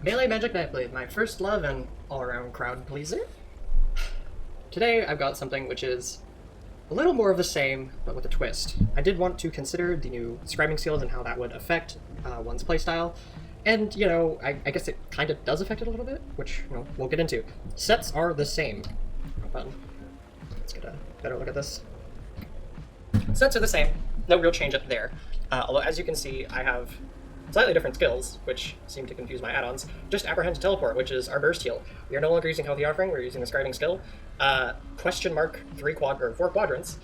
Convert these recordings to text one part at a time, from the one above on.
Melee Magic Nightblade, my first love and all-around crowd pleaser. Today I've got something which is a little more of the same, but with a twist. I did want to consider the new scribing skills and how that would affect one's playstyle, and, you know, I guess it kind of does affect it a little bit, which, you know, we'll get into. Sets are the same. Let's get a better look at this. Sets are the same, no real change up there. Although, as you can see, I have slightly different skills, which seem to confuse my add-ons. Just Apprehend to Teleport, which is our burst heal. We are no longer using Healthy Offering, we're using the scribing skill. Question mark 4 quadrants,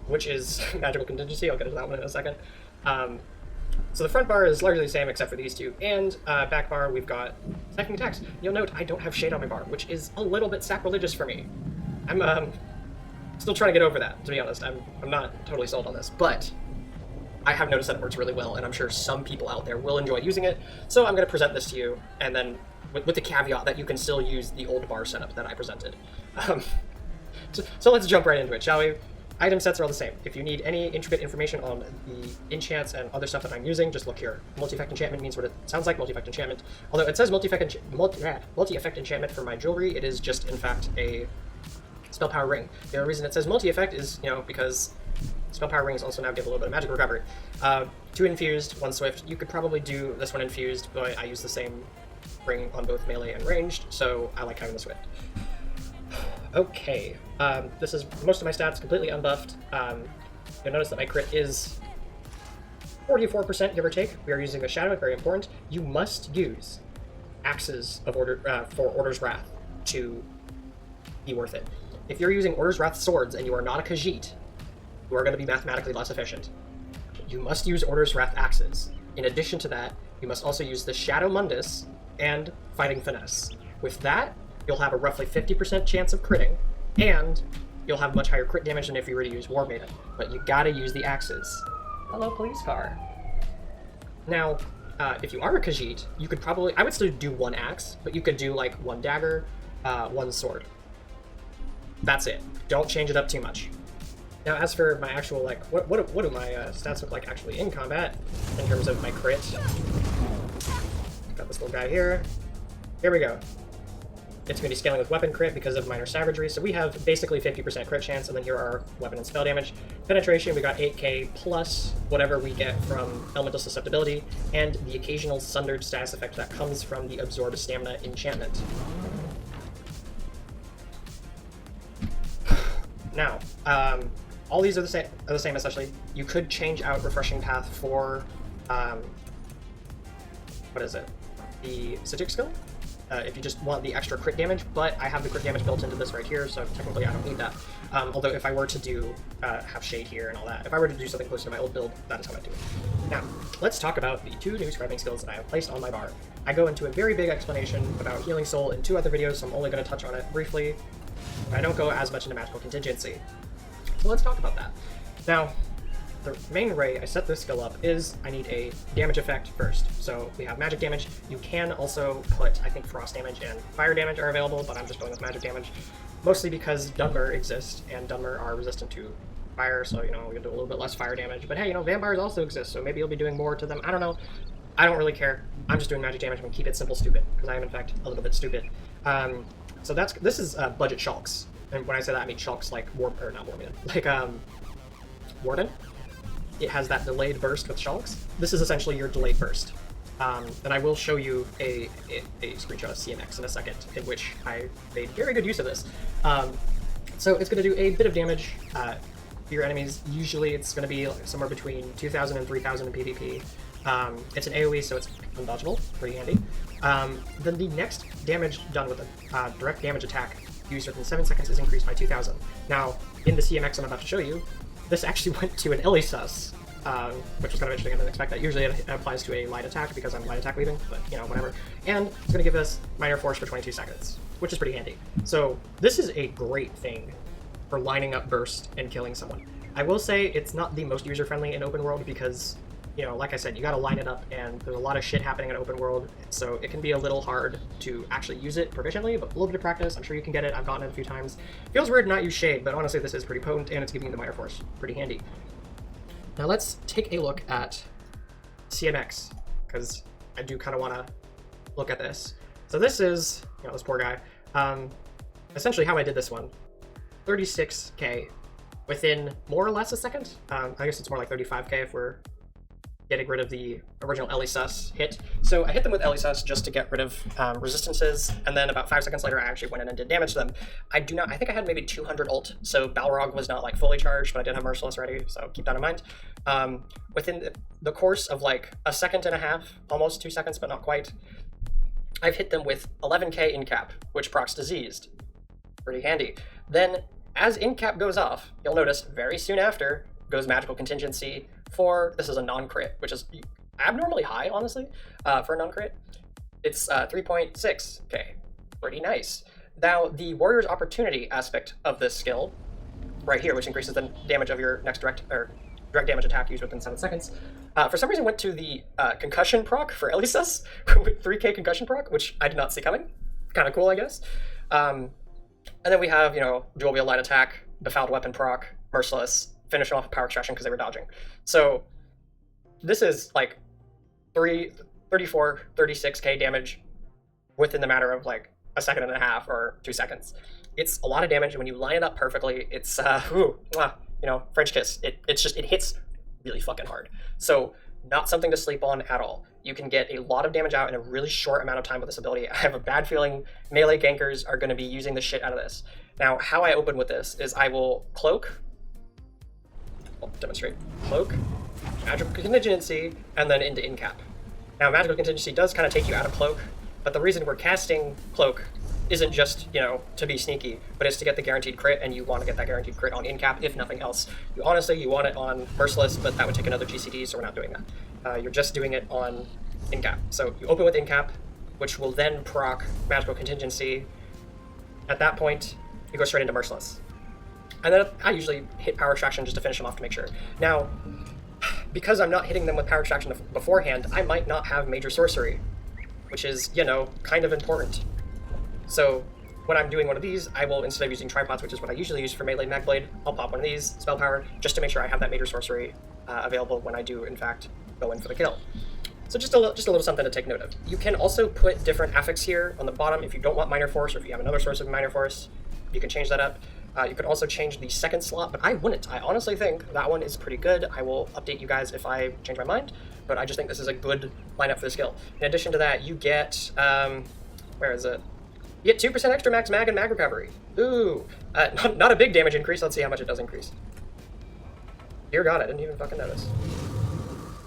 which is Magical Contingency, I'll get into that one in a second. So the front bar is largely the same except for these two, and back bar we've got Stacking Attacks. You'll note I don't have Shade on my bar, which is a little bit sacrilegious for me. I'm still trying to get over that, to be honest. I'm not totally sold on this, but I have noticed that it works really well, and I'm sure some people out there will enjoy using it, so I'm going to present this to you, and then with the caveat that you can still use the old bar setup that I presented. So let's jump right into it, shall we? Item sets are all the same. If you need any intricate information on the enchants and other stuff that I'm using, just look here. Multi-effect enchantment means what it sounds like, multi-effect enchantment. Although it says multi-effect enchantment for my jewelry, it is just, in fact, a spell power ring. The other reason it says multi-effect is, you know, because spell power rings also now give a little bit of magic recovery. 2 infused, 1 swift. You could probably do this one infused, but I use the same ring on both melee and ranged, so I like having the swift. Okay, this is most of my stats completely unbuffed. You'll notice that my crit is 44%, give or take. We are using a shadow, very important. You must use axes of for Order's Wrath to be worth it. If you're using Order's Wrath swords and you are not a Khajiit, you are going to be mathematically less efficient. You must use Order's Wrath axes. In addition to that, you must also use the Shadow Mundus and Fighting Finesse. With that, you'll have a roughly 50% chance of critting, and you'll have much higher crit damage than if you were to use War Maiden. But you gotta use the axes. Hello, police car. Now, if you are a Khajiit, you could probably, I would still do 1 axe, but you could do like 1 dagger, 1 sword. That's it. Don't change it up too much. Now, as for my actual, like, what do my stats look like actually in combat, in terms of my crit? Got this little guy here. Here we go. It's going to be scaling with weapon crit because of minor savagery, so we have basically 50% crit chance, and then here are our weapon and spell damage. Penetration, we got 8k plus whatever we get from elemental susceptibility, and the occasional sundered status effect that comes from the absorb stamina enchantment. Now, all these are the same essentially. You could change out Refreshing Path for, what is it? The Psijic skill? If you just want the extra crit damage, but I have the crit damage built into this right here, so technically I don't need that. Although if I were to do, have Shade here and all that, if I were to do something close to my old build, that is how I do it. Now, let's talk about the 2 new scribing skills that I have placed on my bar. I go into a very big explanation about Healing Soul in 2 other videos, so I'm only going to touch on it briefly. I don't go as much into Magical Contingency. So let's talk about that. Now, the main way I set this skill up is I need a damage effect first. So we have magic damage. You can also put, I think, frost damage and fire damage are available, but I'm just going with magic damage, mostly because Dunmer exists, and Dunmer are resistant to fire, so, you know, we can do a little bit less fire damage. But hey, you know, vampires also exist, so maybe you'll be doing more to them. I don't know. I don't really care. I'm just doing magic damage. I'm going to keep it simple stupid, because I am, in fact, a little bit stupid. So this is budget shulks. And when I say that, I mean shulks like Warden. It has that delayed burst with shulks. This is essentially your delayed burst. And I will show you a screenshot of CMX in a second, in which I made very good use of this. So it's going to do a bit of damage to your enemies. Usually it's going to be somewhere between 2,000 and 3,000 in PvP. It's an AoE, so it's undodgeable, pretty handy. Then the next damage done with a direct damage attack used within 7 seconds is increased by 2,000. Now, in the CMX I'm about to show you, this actually went to an Illisus, which was kind of interesting. I didn't expect that. Usually it applies to a light attack because I'm light attack leaving, but, you know, whatever. And it's going to give us minor force for 22 seconds, which is pretty handy. So this is a great thing for lining up burst and killing someone. I will say it's not the most user-friendly in open world because, you know, like I said, you got to line it up, and there's a lot of shit happening in open world, so it can be a little hard to actually use it proficiently, but a little bit of practice, I'm sure you can get it. I've gotten it a few times. Feels weird to not use Shade, but honestly this is pretty potent, and it's giving you the minor force. Pretty handy. Now let's take a look at CMX, because I do kind of want to look at this. So this is, this poor guy. Essentially how I did this one. 36k within more or less a second. I guess it's more like 35k if we're getting rid of the original Elisus hit. So I hit them with Elisus just to get rid of resistances, and then about 5 seconds later I actually went in and did damage to them. I think I had maybe 200 ult, so Balrog was not like fully charged, but I did have Merciless ready, so keep that in mind. Within the course of like a second and a half, almost 2 seconds, but not quite, I've hit them with 11k in cap, which procs Diseased. Pretty handy. Then, as in cap goes off, you'll notice very soon after goes Magical Contingency for, this is a non-crit, which is abnormally high, honestly, for a non-crit. It's 3.6k. Pretty nice. Now, the Warrior's Opportunity aspect of this skill, right here, which increases the damage of your next direct damage attack used within 7 seconds, for some reason went to the concussion proc for Elisus, with 3k concussion proc, which I did not see coming. Kind of cool, I guess. And then we have, dual wield light attack, befouled weapon proc, merciless, finish off power extraction because they were dodging. So this is like 34, 36k damage within the matter of like a second and a half or 2 seconds. It's a lot of damage, and when you line it up perfectly, it's French kiss. It hits really fucking hard. So not something to sleep on at all. You can get a lot of damage out in a really short amount of time with this ability. I have a bad feeling melee gankers are going to be using the shit out of this. Now, how I open with this is I will cloak, I'll demonstrate, cloak, magical contingency, and then into incap. Now, magical contingency does kind of take you out of cloak, but the reason we're casting cloak isn't just, to be sneaky, but it's to get the guaranteed crit, and you want to get that guaranteed crit on incap, if nothing else. You want it on Merciless, but that would take another GCD, so we're not doing that. You're just doing it on incap. So you open with incap, which will then proc magical contingency. At that point, you go straight into Merciless. And then I usually hit power extraction just to finish them off to make sure. Now, because I'm not hitting them with power extraction beforehand, I might not have major sorcery, which is, kind of important. So when I'm doing one of these, I will, instead of using tripods, which is what I usually use for melee Magblade, I'll pop one of these, spell power, just to make sure I have that major sorcery available when I do, in fact, go in for the kill. So just a little something to take note of. You can also put different affixes here on the bottom if you don't want minor force, or if you have another source of minor force, you can change that up. You could also change the second slot, but I wouldn't. I honestly think that one is pretty good. I will update you guys if I change my mind, but I just think this is a good lineup for the skill. In addition to that, you get, where is it? You get 2% extra max mag and mag recovery. Ooh, not a big damage increase. Let's see how much it does increase. Dear God, I didn't even fucking notice.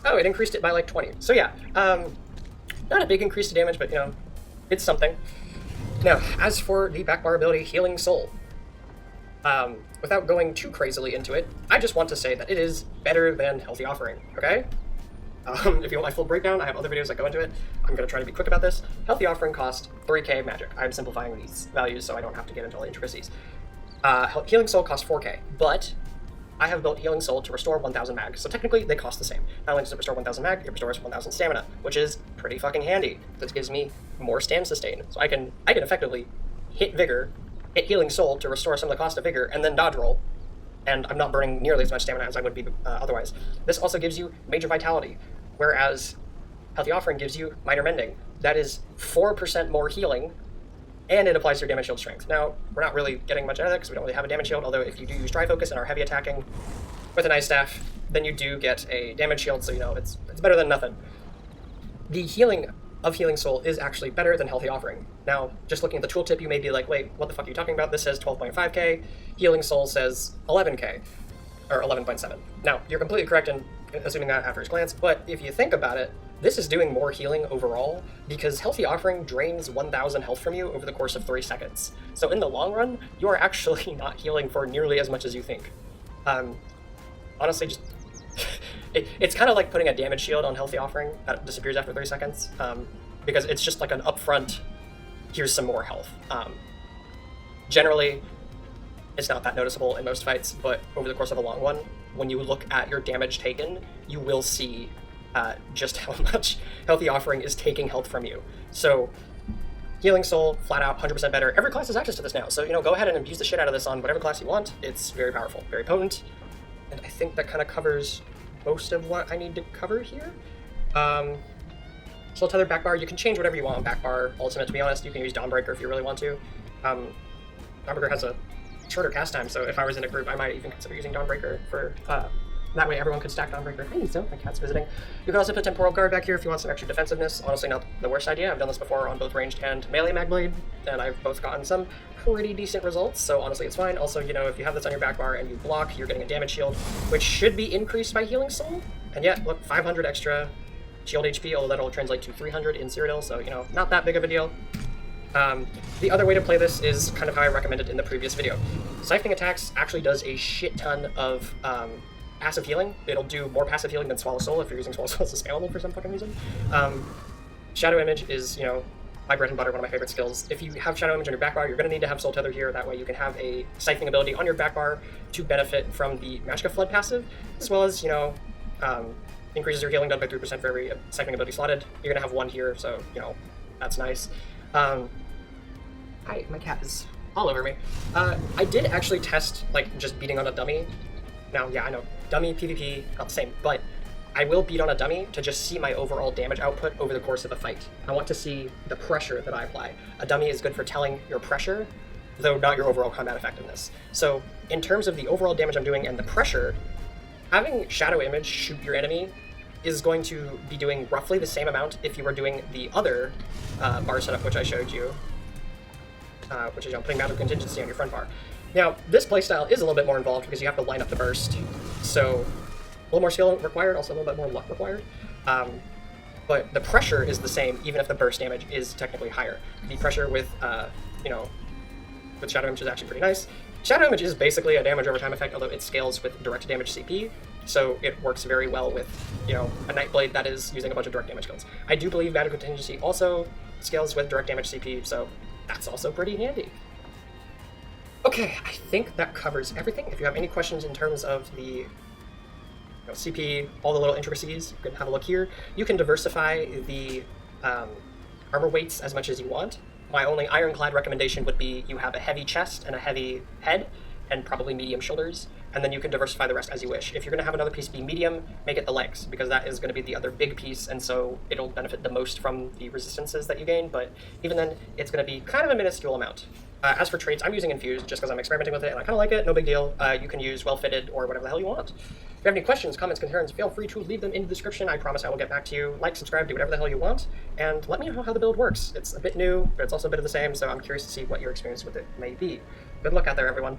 Oh, it increased it by like 20. So yeah, not a big increase to damage, but it's something. Now, as for the back bar ability, Healing Soul. Without going too crazily into it, I just want to say that it is better than Healthy Offering, okay? If you want my full breakdown, I have other videos that go into it. I'm going to try to be quick about this. Healthy Offering cost 3k magic. I'm simplifying these values so I don't have to get into all the intricacies. Healing Soul costs 4k, but I have built Healing Soul to restore 1000 mag, so technically they cost the same. Not only does it restore 1000 mag, it restores 1000 stamina, which is pretty fucking handy. This gives me more stam sustain, so I can effectively hit Vigor, hit Healing Soul to restore some of the cost of Vigor, and then dodge roll, and I'm not burning nearly as much stamina as I would be otherwise. This also gives you Major Vitality, whereas Healthy Offering gives you Minor Mending. That is 4% more healing, and it applies to your damage shield strength. Now, we're not really getting much out of that because we don't really have a damage shield, although if you do use Dry Focus and are heavy attacking with an Ice Staff, then you do get a damage shield, so it's better than nothing. The healing of Healing Soul is actually better than Healthy Offering. Now, just looking at the tooltip, you may be like, wait, what the fuck are you talking about? This says 12.5k, Healing Soul says 11k, or 11.7. Now, you're completely correct in assuming that at first glance, but if you think about it, this is doing more healing overall, because Healthy Offering drains 1000 health from you over the course of 3 seconds. So in the long run, you are actually not healing for nearly as much as you think. Honestly, just it's kind of like putting a damage shield on Healthy Offering that disappears after 3 seconds, because it's just like an upfront, here's some more health. Generally, it's not that noticeable in most fights, but over the course of a long one, when you look at your damage taken, you will see just how much Healthy Offering is taking health from you. So Healing Soul, flat out, 100% better. Every class has access to this now, so go ahead and abuse the shit out of this on whatever class you want. It's very powerful, very potent, and I think that kind of covers most of what I need to cover here. Soul Tether back bar, you can change whatever you want on back bar. Ultimate, to be honest, you can use Dawnbreaker if you really want to. Dawnbreaker has a shorter cast time, so if I was in a group, I might even consider using Dawnbreaker for, that way everyone could stack Dawnbreaker. Hi, so my cat's visiting. You can also put Temporal Guard back here if you want some extra defensiveness. Honestly, not the worst idea. I've done this before on both ranged and melee Magblade, and I've both gotten some pretty decent results, so honestly it's fine. Also, you know, if you have this on your back bar and you block, you're getting a damage shield, which should be increased by Healing Soul. And yet, look, 500 extra shield HP, although that'll translate to 300 in Cyrodiil, so, you know, not that big of a deal. The other way to play this is kind of how I recommended in the previous video. Siphoning Attacks actually does a shit ton of passive healing. It'll do more passive healing than Swallow Soul if you're using Swallow Soul as a spammable for some fucking reason. Shadow Image is, you know, my bread and butter, one of my favorite skills. If you have Shadow Image on your back bar, you're going to need to have Soul Tether here. That way you can have a siphoning ability on your back bar to benefit from the Magicka Flood passive, as well as, you know, increases your healing done by 3% for every siphoning ability slotted. You're going to have one here, so, you know, that's nice. Hi, my cat is all over me. I did actually test, like, just beating on a dummy. Now, yeah, I know, dummy, PvP, not the same, but I will beat on a dummy to just see my overall damage output over the course of a fight. I want to see the pressure that I apply. A dummy is good for telling your pressure, though not your overall combat effectiveness. So, in terms of the overall damage I'm doing and the pressure, having Shadow Image shoot your enemy is going to be doing roughly the same amount if you were doing the other bar setup which I showed you, which is, you know, putting Magical Contingency on your front bar. Now, this playstyle is a little bit more involved because you have to line up the burst, so a little more skill required, also a little bit more luck required. But the pressure is the same, even if the burst damage is technically higher. The pressure with, you know, with Shadow Image is actually pretty nice. Shadow Image is basically a damage over time effect, although it scales with direct damage CP, so it works very well with, you know, a Nightblade that is using a bunch of direct damage skills. I do believe Magical Contingency also scales with direct damage CP, so that's also pretty handy. Okay, I think that covers everything. If you have any questions in terms of the CP, all the little intricacies, you can have a look here. You can diversify the armor weights as much as you want. My only ironclad recommendation would be you have a heavy chest and a heavy head, and probably medium shoulders, and then you can diversify the rest as you wish. If you're going to have another piece be medium, make it the legs, because that is going to be the other big piece, and so it'll benefit the most from the resistances that you gain, but even then, it's going to be kind of a minuscule amount. As for traits, I'm using Infused just because I'm experimenting with it, and I kind of like it, no big deal. You can use Well-Fitted or whatever the hell you want. If you have any questions, comments, concerns, feel free to leave them in the description. I promise I will get back to you. Like, subscribe, do whatever the hell you want, and let me know how the build works. It's a bit new, but it's also a bit of the same, so I'm curious to see what your experience with it may be. Good luck out there, everyone.